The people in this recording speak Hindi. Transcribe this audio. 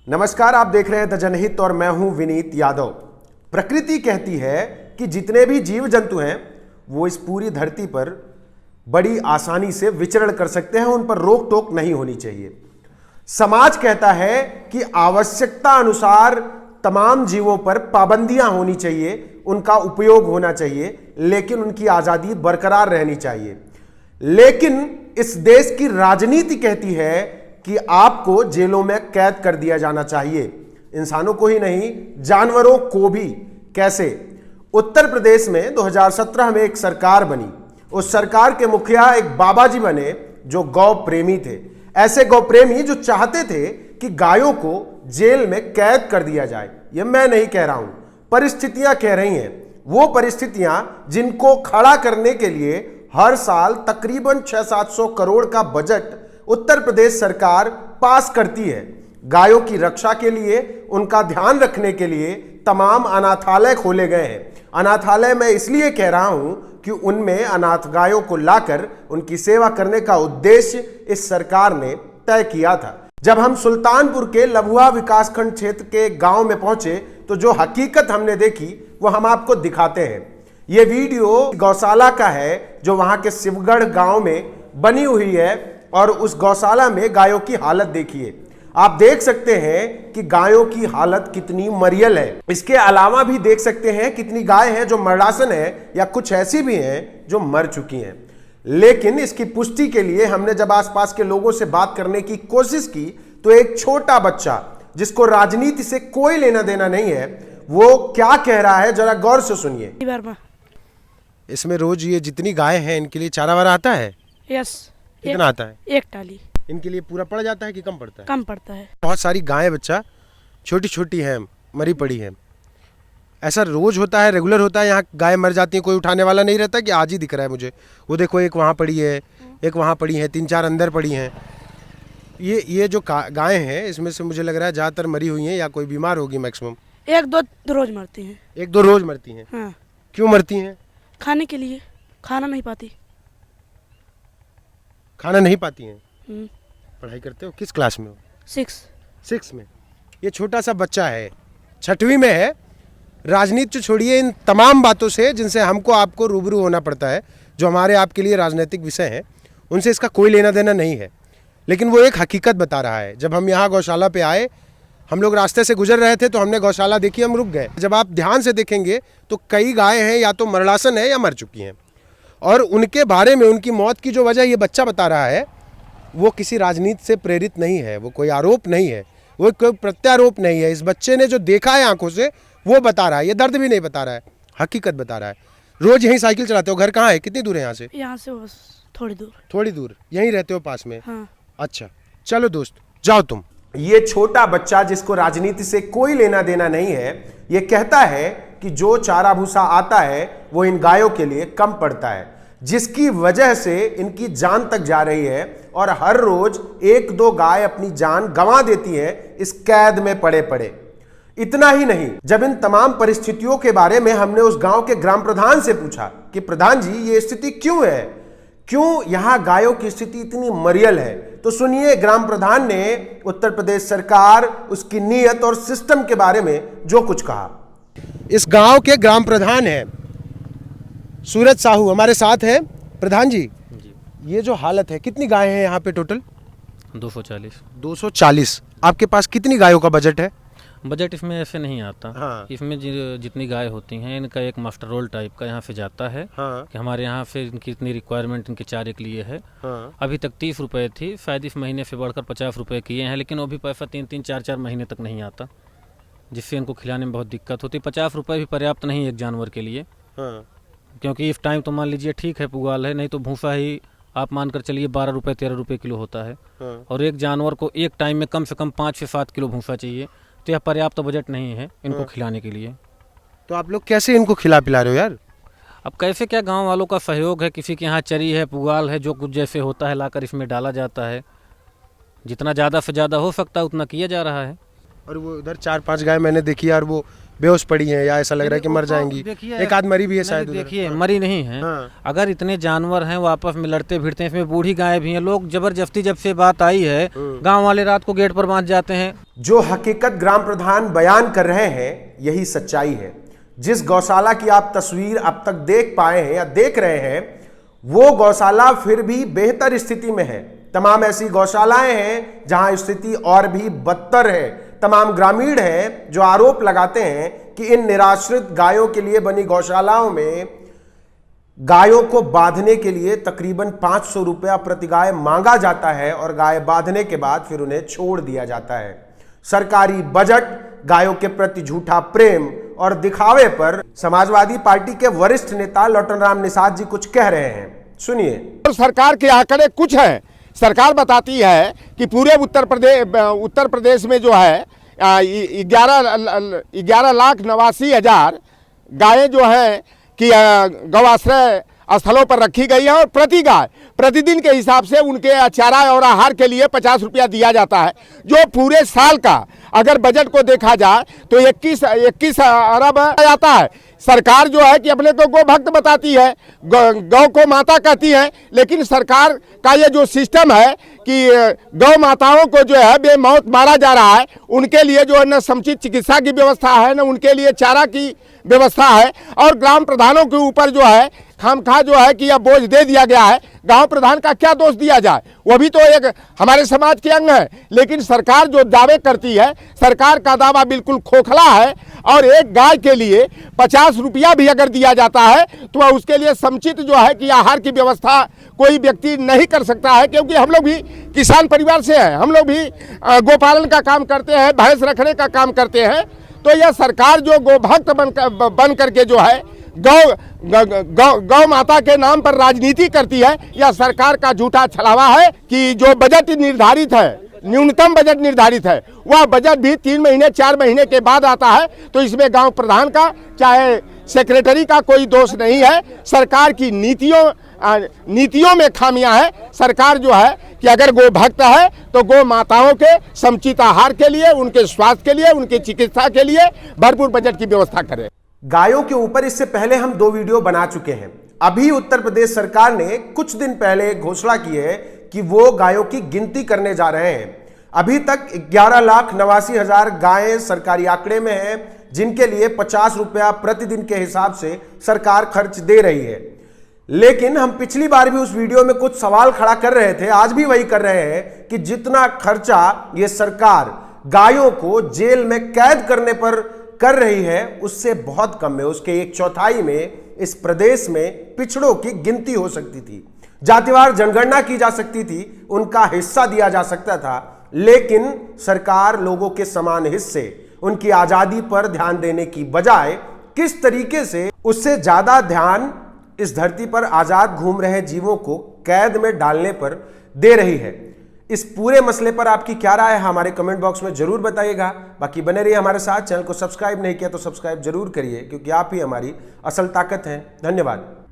नमस्कार, आप देख रहे हैं द जनहित और मैं हूं विनीत यादव। प्रकृति कहती है कि जितने भी जीव जंतु हैं वो इस पूरी धरती पर बड़ी आसानी से विचरण कर सकते हैं, उन पर रोक टोक नहीं होनी चाहिए। समाज कहता है कि आवश्यकता अनुसार तमाम जीवों पर पाबंदियां होनी चाहिए, उनका उपयोग होना चाहिए, लेकिन उनकी आजादी बरकरार रहनी चाहिए। लेकिन इस देश की राजनीति कहती है कि आपको जेलों में कैद कर दिया जाना चाहिए, इंसानों को ही नहीं जानवरों को भी। कैसे? उत्तर प्रदेश में 2017 में एक सरकार बनी। उस सरकार के मुखिया एक बाबा जी बने जो गौ प्रेमी थे। ऐसे गौ प्रेमी जो चाहते थे कि गायों को जेल में कैद कर दिया जाए। यह मैं नहीं कह रहा हूं, परिस्थितियां कह रही हैं। वो परिस्थितियां जिनको खड़ा करने के लिए हर साल तकरीबन 600-700 करोड़ का बजट उत्तर प्रदेश सरकार पास करती है। गायों की रक्षा के लिए, उनका ध्यान रखने के लिए तमाम अनाथालय खोले गए हैं। अनाथालय मैं इसलिए कह रहा हूं कि उनमें अनाथ गायों को लाकर उनकी सेवा करने का उद्देश्य इस सरकार ने तय किया था। जब हम सुल्तानपुर के लभुआ विकासखंड क्षेत्र के गांव में पहुंचे तो जो हकीकत हमने देखी वो हम आपको दिखाते हैं। ये वीडियो गौशाला का है जो वहां के शिवगढ़ गांव में बनी हुई है, और उस गौशाला में गायों की हालत देखिए। आप देख सकते हैं कि गायों की हालत कितनी मरियल है। इसके अलावा भी देख सकते हैं कितनी गाय हैं जो मरणासन है, या कुछ ऐसी भी हैं जो मर चुकी हैं। लेकिन इसकी पुष्टि के लिए हमने जब आसपास के लोगों से बात करने की कोशिश की तो एक छोटा बच्चा जिसको राजनीति से कोई लेना देना नहीं है, वो क्या कह रहा है जरा गौर से सुनिए। इसमें रोज ये जितनी गाय हैं इनके लिए चारा वारा आता है? यस। कितना आता है? एक टाली। इनके लिए पूरा पड़ जाता है कि कम पड़ता है? कम पड़ता है। बहुत सारी गायें बच्चा छोटी छोटी हैं, मरी पड़ी हैं। ऐसा रोज होता है, रेगुलर होता है? यहाँ गाय मर जाती है, कोई उठाने वाला नहीं रहता कि आज ही दिख रहा है मुझे? वो देखो, एक वहाँ पड़ी है, एक वहाँ पड़ी है, 3-4 अंदर पड़ी हैं। ये जो गायें हैं इसमें से मुझे लग रहा है ज़्यादातर मरी हुई हैं या कोई बीमार होगी मैक्सिमम। 1-2 रोज मरती हैं। 1-2 रोज मरती हैं? हाँ। क्यों मरती हैं? खाने के लिए, खाना नहीं पाती। खाना नहीं पाती हैं? पढ़ाई करते हो? किस क्लास में हो? 6 में। ये छोटा सा बच्चा है, 6वीं में है। राजनीति छोड़िए, इन तमाम बातों से जिनसे हमको आपको रूबरू होना पड़ता है, जो हमारे आपके लिए राजनीतिक विषय हैं, उनसे इसका कोई लेना देना नहीं है। लेकिन वो एक हकीकत बता रहा है। जब हम यहाँ गौशाला पे आए, हम लोग रास्ते से गुजर रहे थे तो हमने गौशाला देखी, हम रुक गए। जब आप ध्यान से देखेंगे तो कई गाय हैं या तो मरणासन है या मर चुकी हैं, और उनके बारे में, उनकी मौत की जो वजह ये बच्चा बता रहा है, वो किसी राजनीति से प्रेरित नहीं है, वो कोई आरोप नहीं है, वो कोई प्रत्यारोप नहीं है। इस बच्चे ने जो देखा है आंखों से वो बता रहा है, ये दर्द भी नहीं बता रहा है, हकीकत बता रहा है। रोज यहीं साइकिल चलाते हो? घर कहाँ है? कितनी दूर है यहाँ से? यहाँ से बस थोड़ी दूर। यहीं रहते हो पास में? हाँ। अच्छा, चलो दोस्त, जाओ तुम। ये छोटा बच्चा जिसको राजनीति से कोई लेना देना नहीं है, ये कहता है कि जो चारा भूसा आता है वो इन गायों के लिए कम पड़ता है, जिसकी वजह से इनकी जान तक जा रही है, और हर रोज 1-2 गाय अपनी जान गंवा देती है इस कैद में पड़े पड़े। इतना ही नहीं, जब इन तमाम परिस्थितियों के बारे में हमने उस गांव के ग्राम प्रधान से पूछा कि प्रधान जी ये स्थिति क्यों है, क्यों यहाँ गायों की स्थिति इतनी मरियल है, तो सुनिए ग्राम प्रधान ने उत्तर प्रदेश सरकार, उसकी नीयत और सिस्टम के बारे में जो कुछ कहा। इस गांव के ग्राम प्रधान हैं सूरज साहू, हमारे साथ हैं। प्रधान जी, ये जो हालत है, कितनी गाय हैं यहाँ पे टोटल? 240। आपके पास कितनी गायों का बजट है? बजट इसमें ऐसे नहीं आता। हाँ। इसमें जितनी गाय होती हैं इनका एक मास्टर रोल टाइप का यहाँ से जाता है। हाँ। कि हमारे यहाँ से इनकी इतनी रिक्वायरमेंट इनके चारे के लिए है। हाँ। अभी तक 30 रुपये थी, शायद इस महीने से बढ़कर 50 रुपये किए हैं, लेकिन वो भी पैसा 3-3, 4-4 महीने तक नहीं आता, जिससे इनको खिलाने में बहुत दिक्कत होती है। 50 रुपये भी पर्याप्त नहीं है एक जानवर के लिए। हाँ। क्योंकि इस टाइम तो मान लीजिए ठीक है पुगाल है, नहीं तो भूसा ही आप मानकर चलिए 12 रुपये 13 रुपये किलो होता है। हाँ। और एक जानवर को एक टाइम में कम से कम 5 से 7 किलो भूसा चाहिए, तो यह पर्याप्त बजट नहीं है इनको खिलाने के लिए। तो आप लोग कैसे इनको खिला पिला रहे हो यार? अब कैसे क्या, गांव वालों का सहयोग है, किसी के यहाँ चरी है, पुगाल है, जो कुछ जैसे होता है लाकर इसमें डाला जाता है। जितना ज़्यादा से ज़्यादा हो सकता है उतना किया जा रहा है। और वो उधर 4-5 गाय मैंने देखी यार, वो बेहोश पड़ी हैं या ऐसा लग रहा है कि मर जाएंगी? देखिए, एक आध मरी भी है शायद उधर। देखिए मरी नहीं है। हाँ। अगर इतने जानवर हैं वो आपस में लड़ते भिड़ते हैं, इसमें बूढ़ी गाय भी हैं, लोग जबरदस्ती जब से बात आई है गांव वाले रात को गेट पर बांध जाते हैं। जो हकीकत ग्राम प्रधान बयान कर रहे हैं यही सच्चाई है। जिस गौशाला की आप तस्वीर अब तक देख पाए हैं या देख रहे हैं, वो गौशाला फिर भी बेहतर स्थिति में है। तमाम ऐसी गौशालाएं हैं जहां स्थिति और भी बदतर है। तमाम ग्रामीण हैं जो आरोप लगाते हैं कि इन निराश्रित गायों के लिए बनी गौशालाओं में गायों को बांधने के लिए तकरीबन 500 रुपया प्रति गाय मांगा जाता है और गाय बांधने के बाद फिर उन्हें छोड़ दिया जाता है। सरकारी बजट, गायों के प्रति झूठा प्रेम और दिखावे पर समाजवादी पार्टी के वरिष्ठ नेता लौटन राम निषाद जी कुछ कह रहे हैं, सुनिए। सरकार के आंकड़े कुछ हैं। सरकार बताती है कि पूरे उत्तर प्रदेश में जो है 11,89,000 गायें जो हैं कि गौआश्रय स्थलों पर रखी गई है और प्रति गाय प्रतिदिन के हिसाब से उनके चारा और आहार के लिए 50 रुपया दिया जाता है, जो पूरे साल का अगर बजट को देखा जाए तो 21 अरब आता है। सरकार जो है कि अपने को गौ भक्त बताती है, गौ को माता कहती है, लेकिन सरकार का ये जो सिस्टम है कि गौ माताओं को जो है बेमौत मारा जा रहा है, उनके लिए जो है न समुचित चिकित्सा की व्यवस्था है, न उनके लिए चारा की व्यवस्था है, और ग्राम प्रधानों के ऊपर जो है खामखा जो है कि यह बोझ दे दिया गया है। गांव प्रधान का क्या दोष दिया जाए, वो भी तो एक हमारे समाज के अंग है। लेकिन सरकार जो दावे करती है, सरकार का दावा बिल्कुल खोखला है। और एक गाय के लिए 50 रुपया भी अगर दिया जाता है तो उसके लिए समुचित जो है कि आहार की व्यवस्था कोई व्यक्ति नहीं कर सकता है, क्योंकि हम लोग भी किसान परिवार से हैं, हम लोग भी गोपालन का काम करते हैं, भैंस रखने का काम करते हैं। तो यह सरकार जो गोभक्त बन करके जो है गौ माता के नाम पर राजनीति करती है, यह सरकार का झूठा छलावा है। कि जो बजट निर्धारित है, न्यूनतम बजट निर्धारित है, वह बजट भी 3 महीने 4 महीने के बाद आता है। तो इसमें गांव प्रधान का चाहे सेक्रेटरी का कोई दोष नहीं है। सरकार की नीतियों में खामियां हैं। सरकार जो है कि अगर गो भक्त है तो गो माताओं के समुचित आहार के लिए, उनके स्वास्थ्य के लिए, उनकी चिकित्सा के लिए भरपूर बजट की व्यवस्था करे। गायों के ऊपर इससे पहले हम 2 वीडियो बना चुके हैं। अभी उत्तर प्रदेश सरकार ने कुछ दिन पहले घोषणा की है कि वो गायों की गिनती करने जा रहे हैं। अभी तक 11,89,000 गायें सरकारी आंकड़े में हैं, जिनके लिए 50 रुपया प्रतिदिन के हिसाब से सरकार खर्च दे रही है। लेकिन हम पिछली बार भी उस वीडियो में कुछ सवाल खड़ा कर रहे थे, आज भी वही कर रहे हैं कि जितना खर्चा ये सरकार गायों को जेल में कैद करने पर कर रही है, उससे बहुत कम है। उसके 1/4 में इस प्रदेश में पिछड़ों की गिनती हो सकती थी, जातिवार जनगणना की जा सकती थी, उनका हिस्सा दिया जा सकता था। लेकिन सरकार लोगों के समान हिस्से, उनकी आजादी पर ध्यान देने की बजाय किस तरीके से उससे ज्यादा ध्यान इस धरती पर आजाद घूम रहे जीवों को कैद में डालने पर दे रही है। इस पूरे मसले पर आपकी क्या राय है, हमारे कमेंट बॉक्स में जरूर बताइएगा। बाकी बने रहिए हमारे साथ। चैनल को सब्सक्राइब नहीं किया तो सब्सक्राइब जरूर करिए, क्योंकि आप ही हमारी असल ताकत हैं। धन्यवाद।